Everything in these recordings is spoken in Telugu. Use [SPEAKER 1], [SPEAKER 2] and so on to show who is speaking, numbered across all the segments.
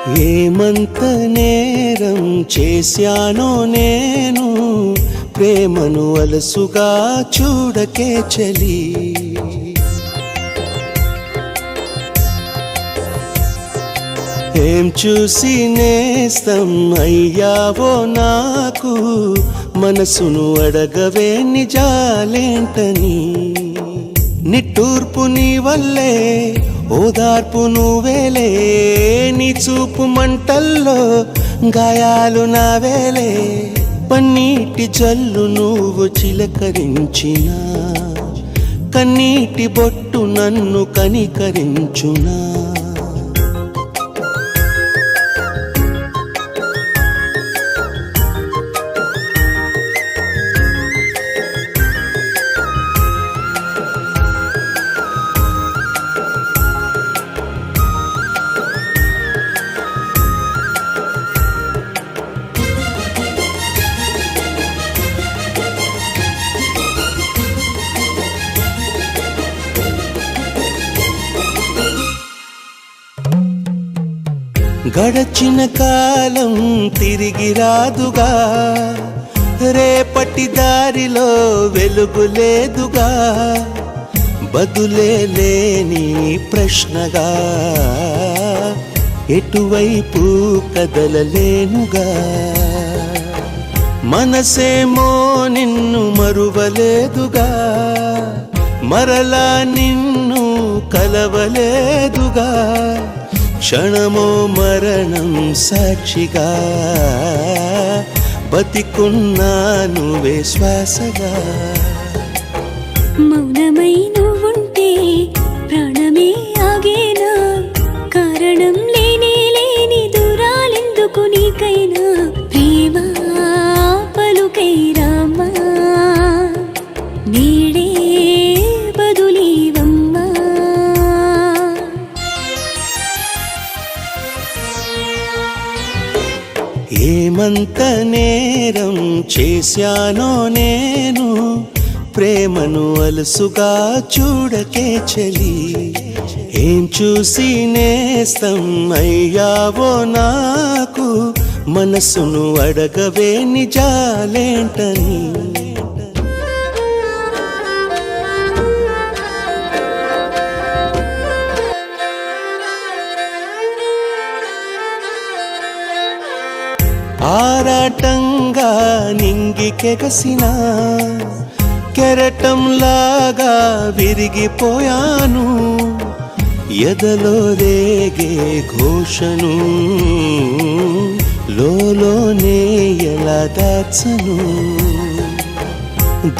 [SPEAKER 1] ఏమంత నేరం చేశానో నేను, ప్రేమను అలసుగా చూడకే చలి. ఏం చూసి నేస్తం అయ్యావో నాకు, మనసును అడగవే నిజాలేంటని. నిట్టూర్పు నీ వల్లే, ఓదార్పు నువ్వేలే, నీ చూపు మంటల్లో గాయాలు నావేలే. పన్నీటి జల్లు నువ్వు చిలకరించినా, కన్నీటి బొట్టు నన్ను కనికరించునా. గడచిన కాలం తిరిగి రాదుగా, రేపటి దారిలో వెలుగు లేదుగా. బదులే లేని ప్రశ్నగా ఎటువైపు కదలలేనుగా. మనసేమో నిన్ను మరువలేదుగా, మరలా నిన్ను కలవలేదుగా. క్షణమో మరణం సాక్షిగా, బతికున్నాను శ్వాసగా.
[SPEAKER 2] మౌనమై నువ్వుంటే ప్రాణమే ఆగేనా, కారణం లేని లేని దూరాలెందుకు నీకైనా. ప్రేమ పలుకై రామా, నీడే బదులీవమ్మా.
[SPEAKER 1] ఏమంత నేరం చేశానో నేను, ప్రేమను అలసుగా చూడకే చలి. ఏం చూసి నేస్తం అయ్యావో నాకు, మనసును అడగవే నిజాలేంటని. ఆరాటంగా నింగికెగసిన కెరటంలాగా విరిగిపోయాను. ఎదలో రేగే ఘోషను లోలోనే ఎలా దాచను.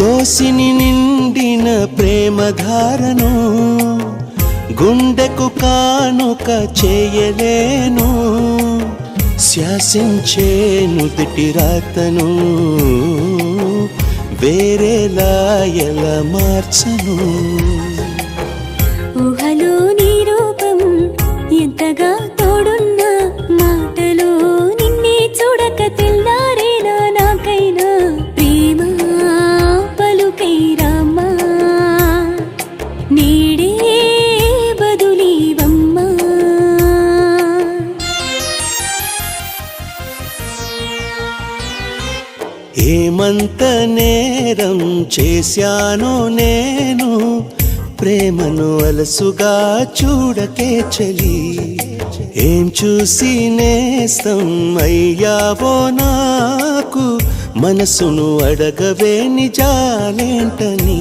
[SPEAKER 1] దోసిని నిండిన ప్రేమధారను గుండెకు కానుక చేయలేను. శాసించే నుదిటి రాతను వేరేలా ఎలా మార్చను.
[SPEAKER 2] ఊహలో నీ రూపం ఎంతగా తోడున్నా, మాటలో నిన్నే చూడక తెల్లారేనా నాకైనా. ప్రేమ పలుకై రామా, నీడే బదులీవమ్మా.
[SPEAKER 1] ఏమంత నేరం చేశానో నేను, ప్రేమను అలసుగా చూడకే చలి. ఏం చూసి నేస్తం అయ్యావో నాకు, మనసును అడగవే నిజాలేంటని.